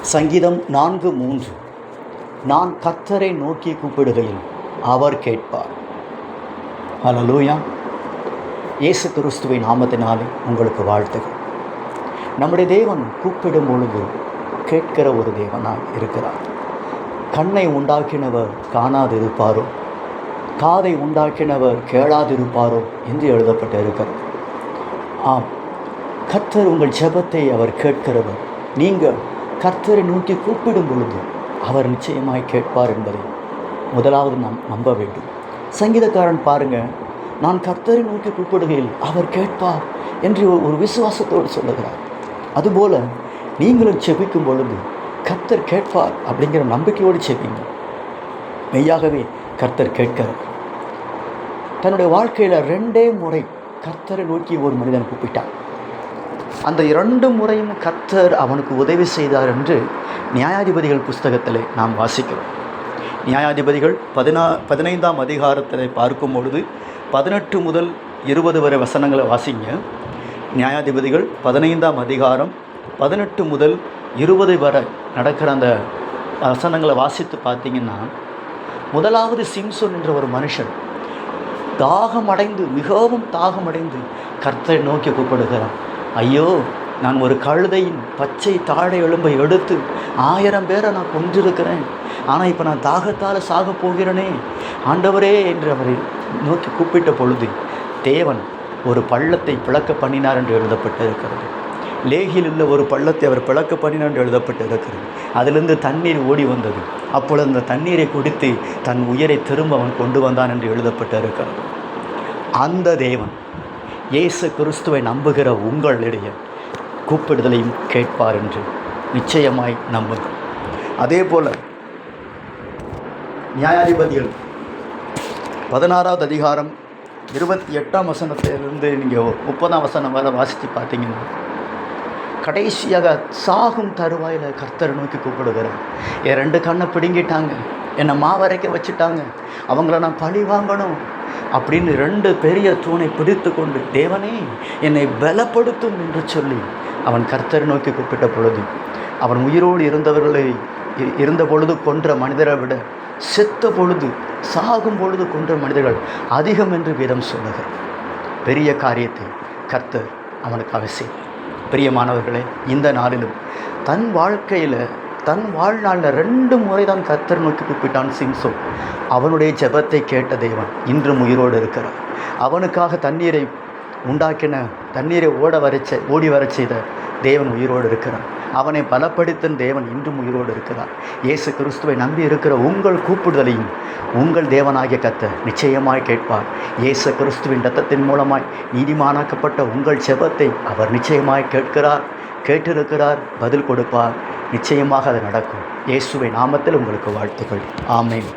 சங்கீதம் 4:3. நான் கர்த்தரை நோக்கி கூப்பிடுகையில் அவர் கேட்பார். ஹல்லேலூயா. இயேசு கிறிஸ்துவின் நாமத்தினாலே உங்களுக்கு வாழ்த்துகள். நம்முடைய தேவன் கூப்பிடும் பொழுது கேட்கிற ஒரு தேவனாய் இருக்கிறார். கண்ணை உண்டாக்கினவர் காணாதிருப்பாரோ, காதை உண்டாக்கினவர் கேளாதிருப்பாரோ என்று எழுதப்பட்டு இருக்கிறது. ஆம், கர்த்தர் உங்கள் ஜெபத்தை அவர் கேட்கிறவர். நீங்கள் கர்த்தரை நோக்கி கூப்பிடும் பொழுது அவர் நிச்சயமாய் கேட்பார் என்பதை முதலாவது நாம் நம்ப வேண்டும். சங்கீதக்காரன் பாருங்கள், நான் கர்த்தரை நோக்கி கூப்பிடுகையில் அவர் கேட்பார் என்று ஒரு விசுவாசத்தோடு சொல்லுகிறார். அதுபோல் நீங்களும் செபிக்கும் பொழுது கர்த்தர் கேட்பார் அப்படிங்கிற நம்பிக்கையோடு செபிங்க. மெய்யாகவே கர்த்தர் கேட்கிறார். தன்னுடைய வாழ்க்கையில் 2 முறை கர்த்தரை நோக்கி ஒரு மனிதன் கூப்பிட்டான். அந்த 2 முறையும் கர்த்தர் அவனுக்கு உதவி செய்தார் என்று நியாயாதிபதிகள் புஸ்தகத்தில் நாம் வாசிக்கிறோம். நியாயாதிபதிகள் 15ஆம் அதிகாரத்தில் பார்க்கும் பொழுது 18 முதல் 20 வரை வசனங்களை வாசிங்க. நியாயாதிபதிகள் 15ஆம் அதிகாரம் 18 முதல் 20 வரை நடக்கிற அந்த வசனங்களை வாசித்து பார்த்தீங்கன்னா, முதலாவது சிம்சோன் என்ற ஒரு மனுஷன் தாகமடைந்து, மிகவும் தாகமடைந்து கர்த்தரை நோக்கி கூப்பிடுகிறான். ஐயோ, நான் ஒரு கழுதையின் பச்சை தாழை எலும்பை எடுத்து 1000 பேரை நான் கொன்றிருக்கிறேன். ஆனால் இப்போ நான் தாகத்தால் சாக போகிறேனே ஆண்டவரே என்று அவரை நோக்கி கூப்பிட்ட பொழுது தேவன் ஒரு பள்ளத்தை பிளக்க பண்ணினார் என்று எழுதப்பட்டு இருக்கிறது. லேகியில் உள்ள ஒரு பள்ளத்தை அவர் பிளக்க பண்ணினார் என்று எழுதப்பட்டு இருக்கிறது. அதிலிருந்து தண்ணீர் ஓடி வந்தது. அப்பொழுது அந்த தண்ணீரை குடித்து தன் உயிரை திரும்ப அவன் கொண்டு வந்தான் என்று எழுதப்பட்டு இருக்கிறது. அந்த தேவன் இயேசு கிறிஸ்துவை நம்புகிற உங்களிடையே கூப்பிடுதலையும் கேட்பார் என்று நிச்சயமாய் நம்புங்கள். அதே போல் நியாயாதிபதிகள் 16ஆவது அதிகாரம் 28ஆம் வசனத்திலிருந்து நீங்கள் 30ஆம் வசனம் வரை வாசித்து பார்த்தீங்கன்னா, கடைசியாக சாகும் தருவாயில் கர்த்தரை நோக்கி கூப்பிடுகிறார். என் 2 கண்ணை பிடுங்கிட்டாங்க, என்னை மாவரைக்க வச்சுட்டாங்க, அவங்கள நான் பழி வாங்கணும் அப்படின்னு 2 பெரிய தூணை பிடித்து கொண்டு, தேவனே என்னை பலப்படுத்தும் என்று சொல்லி அவன் கர்த்தரை நோக்கி கூப்பிட்ட பொழுது, அவன் உயிரோடு இருந்த பொழுது கொன்ற மனிதரை விட செத்த பொழுது, சாகும் பொழுது கொன்ற மனிதர்கள் அதிகம் என்று வேதம் சொல்லுகிறார். பெரிய காரியத்தை கர்த்தர் அவனுக்கு அவசியம். பிரியமானவர்களே, இந்த நாளிலும் தன் வாழ்க்கையில், தன் வாழ்நாளில் 2 முறை தான் கர்த்தர் நோக்கி கூப்பிட்டான் சிம்சோன். அவனுடைய ஜெபத்தை கேட்ட தேவன் இன்றும் உயிரோடு இருக்கிறார். அவனுக்காக தண்ணீரை உண்டாக்கின, தண்ணீரை ஓடி வர செய்த தேவன் உயிரோடு இருக்கிறார். அவனை பலப்படுத்தும் தேவன் இன்றும் உயிரோடு இருக்கிறார். இயேசு கிறிஸ்துவை நம்பி இருக்கிற உங்கள் கூப்பிடுதலையும் உங்கள் தேவனாகிய கர்த்தர் நிச்சயமாய் கேட்பார். இயேசு கிறிஸ்துவின் இரத்தத்தின் மூலமாய் நீதிமானாக்கப்பட்ட உங்கள் ஜெபத்தை அவர் நிச்சயமாய் கேட்டிருக்கிறார், பதில் கொடுப்பார். நிச்சயமாக அது நடக்கும். இயேசுவின் நாமத்தில் உங்களுக்கு வாழ்த்துக்கள். ஆமென்.